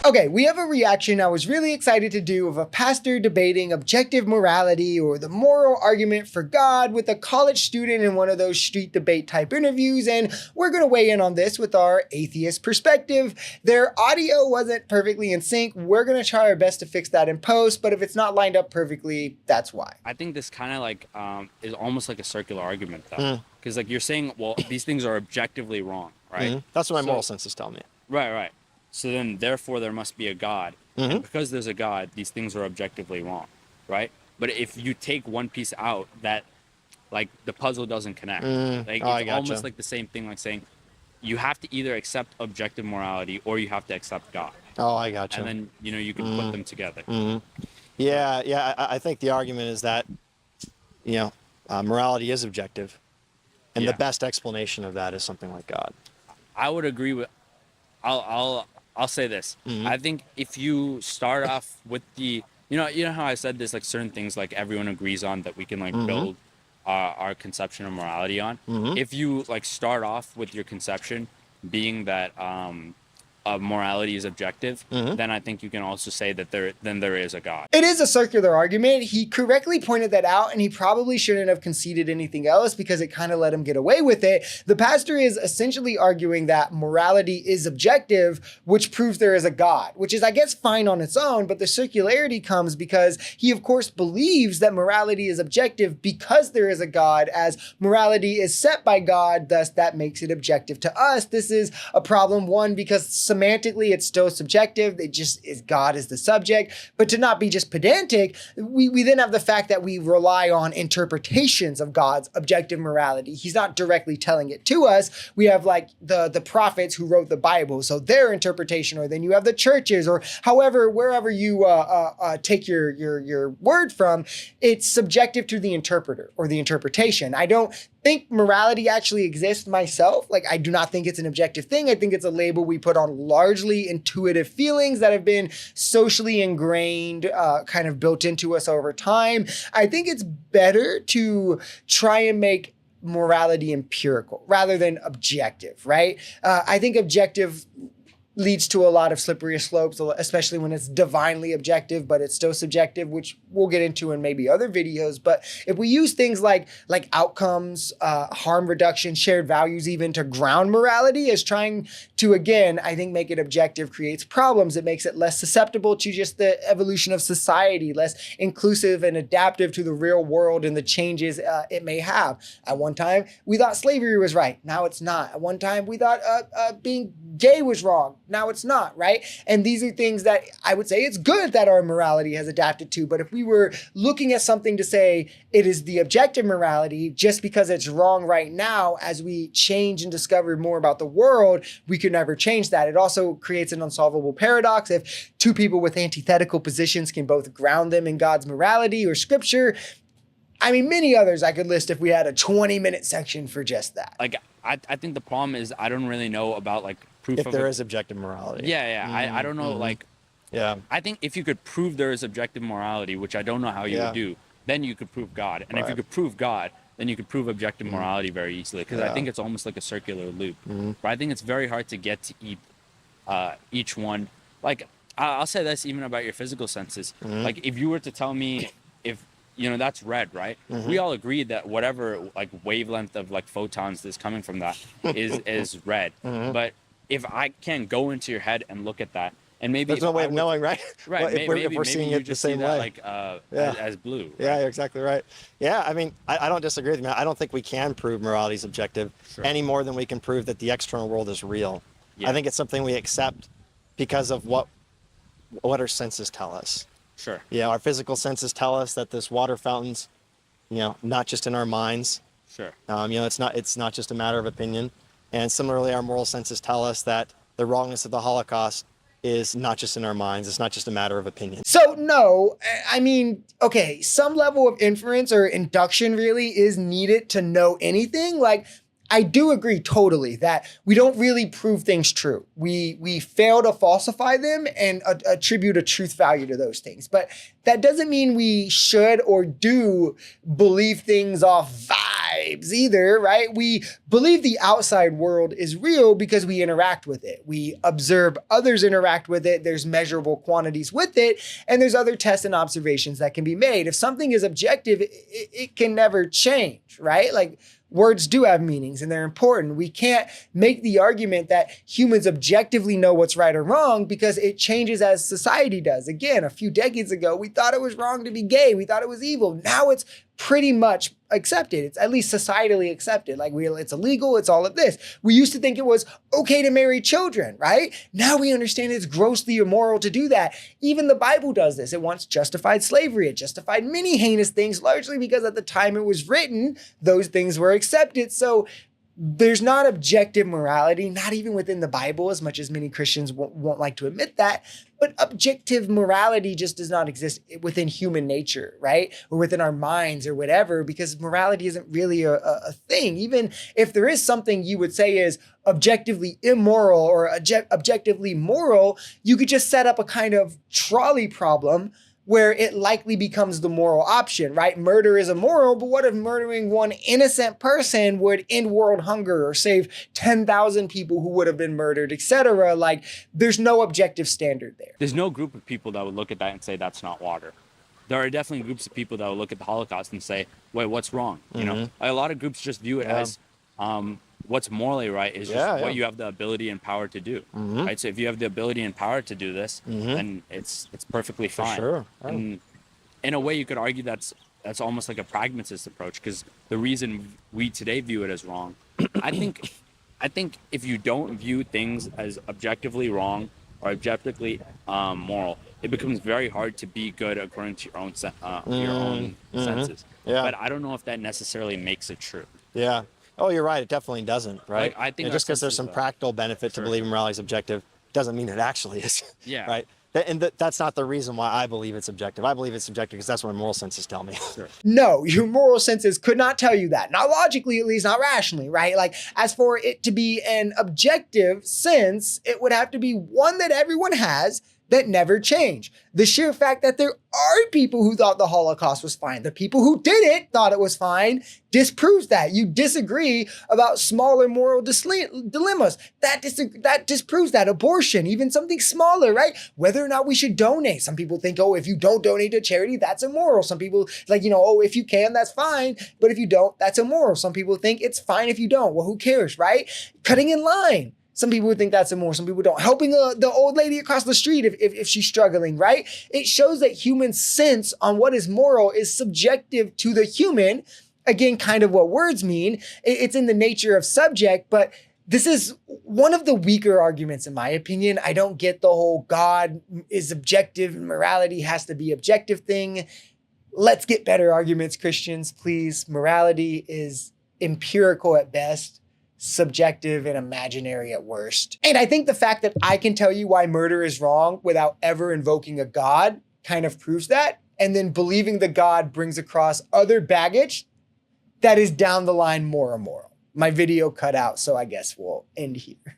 Okay, we have a reaction I was really excited to do of a pastor debating objective morality or the moral argument for God with a college student in one of those street debate type interviews, and we're going to weigh in on this with our atheist perspective. Their audio wasn't perfectly in sync. We're going to try our best to fix that in post, but if it's not lined up perfectly, that's why. I think this kind of like is almost like a circular argument though, because like you're saying, well, these things are objectively wrong, right? That's what my moral senses tell me. Right. So then, therefore, there must be a God. And because there's a God, these things are objectively wrong, right? But if you take one piece out, that, like, the puzzle doesn't connect. Like, it's almost like the same thing, like saying, you have to either accept objective morality or you have to accept God. Oh, I gotcha. And then, you know, you can put them together. Yeah. I think the argument is that, you know, morality is objective. And the best explanation of that is something like God. I would agree with... I'll say this. I think if you start off with the, you know how I said there's like certain things like everyone agrees on that we can like build our conception of morality on. If you like start off with your conception being that morality is objective, then I think you can also say that there is a God. It is a circular argument. He correctly pointed that out, and he probably shouldn't have conceded anything else because it kind of let him get away with it. The pastor is essentially arguing that morality is objective, which proves there is a God, which is, I guess, fine on its own, but the circularity comes because he, of course, believes that morality is objective because there is a God, as morality is set by God, thus that makes it objective to us. This is a problem, one, because semantically, it's still subjective. It just is God is the subject. But to not be just pedantic, we then have the fact that we rely on interpretations of God's objective morality. He's not directly telling it to us. We have like the prophets who wrote the Bible, so their interpretation, or then you have the churches, or however, wherever you take your word from, it's subjective to the interpreter or the interpretation. I don't think morality actually exists myself. Like, I do not think it's an objective thing. I think it's a label we put on largely intuitive feelings that have been socially ingrained, kind of built into us over time. I think it's better to try and make morality empirical rather than objective, right? I think objective leads to a lot of slippery slopes, especially when it's divinely objective, but it's still subjective, which we'll get into in maybe other videos. But if we use things like outcomes, harm reduction, shared values, even to ground morality as trying to, again, I think make it objective creates problems. It makes it less susceptible to just the evolution of society, less inclusive and adaptive to the real world and the changes it may have. At one time, we thought slavery was right. Now it's not. At one time, we thought being gay was wrong. Now it's not, right? And these are things that I would say it's good that our morality has adapted to. But if we were looking at something to say it is the objective morality, just because it's wrong right now, as we change and discover more about the world, we could never change that. It also creates an unsolvable paradox. If two people with antithetical positions can both ground them in God's morality or scripture, I mean, many others I could list if we had a 20-minute section for just that. Like, I think the problem is I don't really know about like proof if there is objective morality. Yeah. I don't know, like, I think if you could prove there is objective morality, which I don't know how you would do, then you could prove God. And if you could prove God, then you could prove objective morality very easily, because I think it's almost like a circular loop. But I think it's very hard to get to each one. Like, I'll say this even about your physical senses. Like, if you were to tell me if, you know, that's red, right? We all agree that whatever like wavelength of like photons is coming from that is red. But if I can go into your head and look at that, and maybe there's no way of knowing, right? Right. Well, if we're seeing it the same way, like as blue. Right? Yeah, you're exactly right. Yeah, I mean, I don't disagree with you. I don't think we can prove morality is objective any more than we can prove that the external world is real. I think it's something we accept because of what our senses tell us. Sure. Yeah, our physical senses tell us that this water fountain's, you know, not just in our minds. Sure. You know, it's not just a matter of opinion. And similarly, our moral senses tell us that the wrongness of the Holocaust is not just in our minds. It's not just a matter of opinion. So no, I mean, okay, some level of inference or induction really is needed to know anything. Like, I do agree totally that we don't really prove things true. We fail to falsify them and attribute a truth value to those things. But that doesn't mean we should or do believe things off vibes either, right? We believe the outside world is real because we interact with it. We observe others interact with it. There's measurable quantities with it. And there's other tests and observations that can be made. If something is objective, it can never change, right? Like, words do have meanings and they're important. We can't make the argument that humans objectively know what's right or wrong because it changes as society does. Again, a few decades ago, we thought it was wrong to be gay. We thought it was evil. Now it's pretty much accepted. It's at least societally accepted. Like, it's illegal. It's all of this. We used to think it was okay to marry children, right? Now we understand it's grossly immoral to do that. Even the Bible does this. It once justified slavery. It justified many heinous things, largely because at the time it was written, those things were accepted. So there's not objective morality, not even within the Bible, as much as many Christians won't like to admit that. But objective morality just does not exist within human nature, right? Or within our minds or whatever, because morality isn't really a thing. Even if there is something you would say is objectively immoral or objectively moral, you could just set up a kind of trolley problem where it likely becomes the moral option, right? Murder is immoral, but what if murdering one innocent person would end world hunger or save 10,000 people who would have been murdered, etc.? Like, there's no objective standard there. There's no group of people that would look at that and say that's not water. There are definitely groups of people that will look at the Holocaust and say, wait, what's wrong? You know, a lot of groups just view it as what's morally right is just what you have the ability and power to do, right? So if you have the ability and power to do this, then it's perfectly fine. For sure. And in a way, you could argue that's almost like a pragmatist approach, because the reason we today view it as wrong, I think if you don't view things as objectively wrong or objectively moral, it becomes very hard to be good according to your own senses. Yeah. But I don't know if that necessarily makes it true. Yeah. Oh, you're right. It definitely doesn't, right? Like, I think just because there's some practical benefit to believing morality is objective doesn't mean it actually is. Yeah. Right? And that's not the reason why I believe it's objective. I believe it's subjective because that's what my moral senses tell me. Sure. No, your moral senses could not tell you that. Not logically, at least, not rationally, right? Like, as for it to be an objective sense, it would have to be one that everyone has that never change. The sheer fact that there are people who thought the Holocaust was fine, the people who didn't thought it was fine, disproves that. You disagree about smaller moral dilemmas. That disproves that. Abortion, even something smaller, right? Whether or not we should donate. Some people think, oh, if you don't donate to charity, that's immoral. Some people like, oh, if you can, that's fine. But if you don't, that's immoral. Some people think it's fine if you don't. Well, who cares, right? Cutting in line. Some people would think that's immoral, some people don't. Helping the old lady across the street if she's struggling, right? It shows that human sense on what is moral is subjective to the human. Again, kind of what words mean. It's in the nature of subject, but this is one of the weaker arguments, in my opinion. I don't get the whole God is objective and morality has to be objective thing. Let's get better arguments, Christians, please. Morality is empirical at best, subjective and imaginary at worst. And I think the fact that I can tell you why murder is wrong without ever invoking a God kind of proves that. And then believing the God brings across other baggage that is down the line more immoral. My video cut out, so I guess we'll end here.